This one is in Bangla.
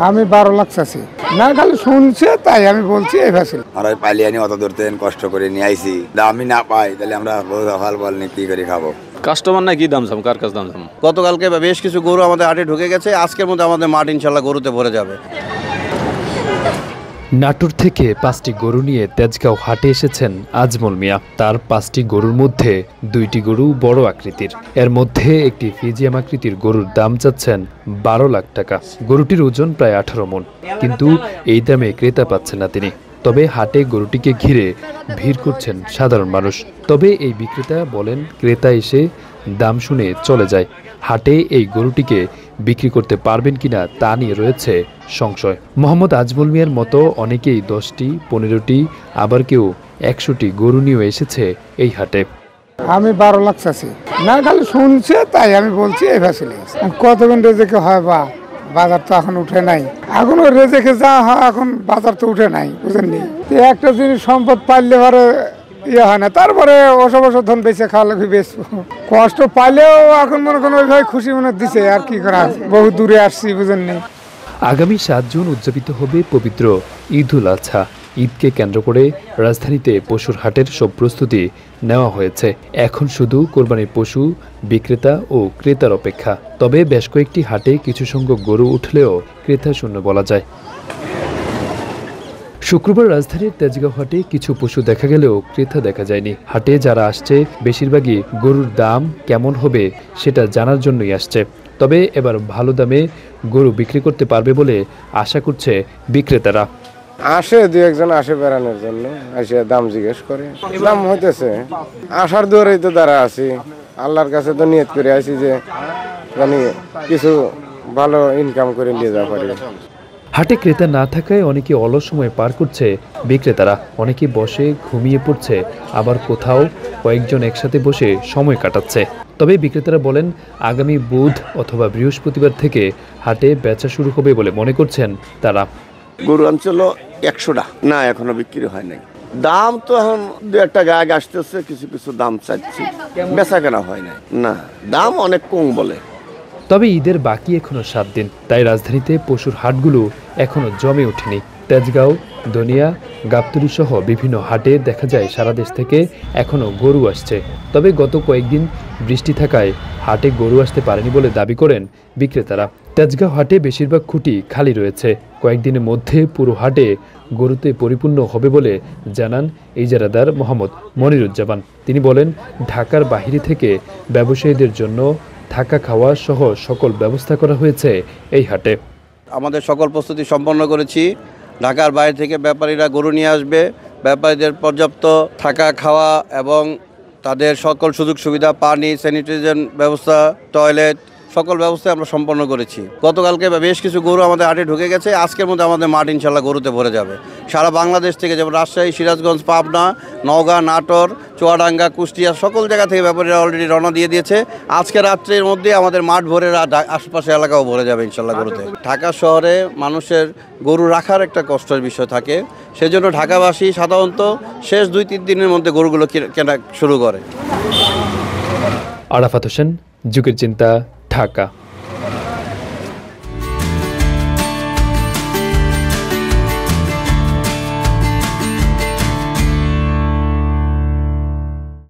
আমি 12 লাখ চাচ্ছি না, খালি শুনছে তাই আমি বলছি এই ফ্যাসিল। আর ওই পাইলে আনি অত দূর থেকে কষ্ট করে নিয়ে আইছি, দামই না পাই তাহলে আমরা হাল বল নিয়ে কি করে খাবো? কাস্টমার না কি দাম চাম, কার কাছে দাম চাম। গতকালকে বেশ কিছু গরু আমাদের হাটে ঢুকে গেছে, আজকের মধ্যে আমাদের মাঠ ইনশাল্লাহ গরুতে ভরে যাবে। নাটোর থেকে 5টি গরু নিয়ে তেজগাঁও হাটে এসেছেন আজমল মিয়া। তার 5টি গরুর মধ্যে 2টি গরু বড় আকৃতির, এর মধ্যে একটি ফিজিয়াম আকৃতির গরুর দাম চাচ্ছেন 12 লাখ টাকা। গরুটির ওজন প্রায় 18 মণ, কিন্তু এই দামে ক্রেতা পাচ্ছেন না তিনি। তবে হাটে গরুটিকে ঘিরে ভিড় করছেন সাধারণ মানুষ। তবে এই বিক্রেতা বলেন, ক্রেতা এসে দাম শুনে চলে যায়। হাটে এই গরুটিকে বিক্রি করতে পারবেন কিনা তা নিয়ে রয়েছে সংশয়। মোহাম্মদ আজমল মিয়ার মতো অনেকেই 10টি, 15টি, আবার কেউ 100টি গরু নিয়ে এসেছে এই হাটে। আমি 12 লাখ চাচ্ছি না, খালি শুনছে তাই আমি বলছি এই ফ্যাসিল। কতক্ষণ রেজেকে হয় বা বাজার তো এখন উঠে নাই, এখন ওই রেজেকে যা হয় এখন বাজার তো উঠে নাই, বুঝেননি? একটা জিনিস সম্পদ পাইলে পরে ইয়ে হয় না, তারপরে ওসব ধন বেঁচে খাওয়া লাগবে, বেশ কষ্ট পাইলেও এখন মনে করেন ওইভাবে খুশি মনে দিছে, আর কি করা, বহু দূরে আসছি, বুঝেননি? আগামী 7 জুন উদযাপিত হবে পবিত্র ঈদুল আজহা। ঈদকে কেন্দ্র করে রাজধানীতে পশুর হাটের সব প্রস্তুতি নেওয়া হয়েছে। এখন শুধু কোরবানির পশু বিক্রেতা ও ক্রেতার অপেক্ষা। তবে বেশ কয়েকটি হাটে কিছু সংখ্যক গরু উঠলেও ক্রেতা শূন্য বলা যায়। শুক্রবার রাজধানীর তেজগাঁও হাটে কিছু পশু দেখা গেলেও ক্রেতা দেখা যায়নি। হাটে যারা আসছে বেশিরভাগই গরুর দাম কেমন হবে সেটা জানার জন্যই আসছে। তবে এবার ভালো দামে গরু বিক্রি করতে পারবে বলে আশা করছে বিক্রেতারা। আসে 2-1 জন আসে বেড়ানোর জন্য, এসে দাম জিজ্ঞেস করে, দাম হইতেছে। আসার দূরেই তো দাঁড়া আছি, আল্লাহর কাছে তো নিয়ত করে আছি যে জানি কিছু ভালো ইনকাম করে নিয়ে যাওয়া পারি। হাটে ক্রেতা না থাকায় অনেকে অলস সময় পার করছে বিক্রেতারা। অনেকে বসে ঘুমিয়ে পড়ছে, আবার কোথাও কয়েকজন একসাথে বসে সময় কাটাচ্ছে। তবে বিক্রেতারা বলেন, আগামী বুধ অথবা বৃহস্পতিবার থেকে হাটে বেচা শুরু হবে বলে মনে করছেন তারা। গরু অঞ্চল 100টা না, এখনো বিক্রি হয় নাই। দাম তো এখন 2-1টা গায়ে আসতেছে, কিছু কিছু দাম চাচ্ছি, বেচা কেনা হয় নাই। না, দাম অনেক কম বলে। তবে ঈদের বাকি এখনো 7 দিন, তাই রাজধানীতে পশুর হাটগুলো এখনো জমে ওঠেনি। তেজগাঁও, দনিয়া, গাবতলী সহ বিভিন্ন হাটে দেখা যায় সারা দেশ থেকে এখনো গরু আসছে। তবে গত কয়েকদিন বৃষ্টি থাকায় হাটে গরু আসতে পারেনি বলে দাবি করেন বিক্রেতারা। তেজগাঁও হাটে বেশিরভাগ খুঁটি খালি রয়েছে। কয়েকদিনের মধ্যে পুরো হাটে গরুতে পরিপূর্ণ হবে বলে জানান ইজারাদার মোহাম্মদ মনিরুজ্জামান। তিনি বলেন, ঢাকার বাইরে থেকে ব্যবসায়ীদের জন্য থাকা খাওয়া সহ সকল ব্যবস্থা করা হয়েছে এই হাটে। আমাদের সকল প্রস্তুতি সম্পন্ন করেছি। ঢাকার বাইরে থেকে ব্যাপারীরা গরু নিয়ে আসবে, ব্যাপারীদের পর্যাপ্ত থাকা খাওয়া এবং তাদের সকল সুযোগ সুবিধা, পানি, স্যানিটাইজেশন ব্যবস্থা, টয়লেট, সকল ব্যবস্থা আমরা সম্পন্ন করেছি। গতকালকে বেশ কিছু গরু আমাদের হাটে ঢুকে গেছে, আজকের মধ্যে আমাদের মাঠ ইনশাল্লাহ গরুতে ভরে যাবে। সারা বাংলাদেশ থেকে, যেমন রাজশাহী, সিরাজগঞ্জ, পাবনা, নওগাঁ, নাটোর, চুয়াডাঙ্গা, কুষ্টিয়া, সকল জায়গা থেকে ব্যাপারীরা অলরেডি রওনা দিয়ে দিয়েছে। আজকে রাত্রের মধ্যে আমাদের মাঠ ভরে, আশপাশে এলাকাও ভরে যাবে ইনশাল্লাহ গরুতে। ঢাকা শহরে মানুষের গরু রাখার একটা কষ্টের বিষয় থাকে, সেজন্য ঢাকাবাসী সাধারণত শেষ 2-3 দিনের মধ্যে গরুগুলো কেনা শুরু করে। আরাফাত হোসেন, যুগের চিন্তা, ঢাকা।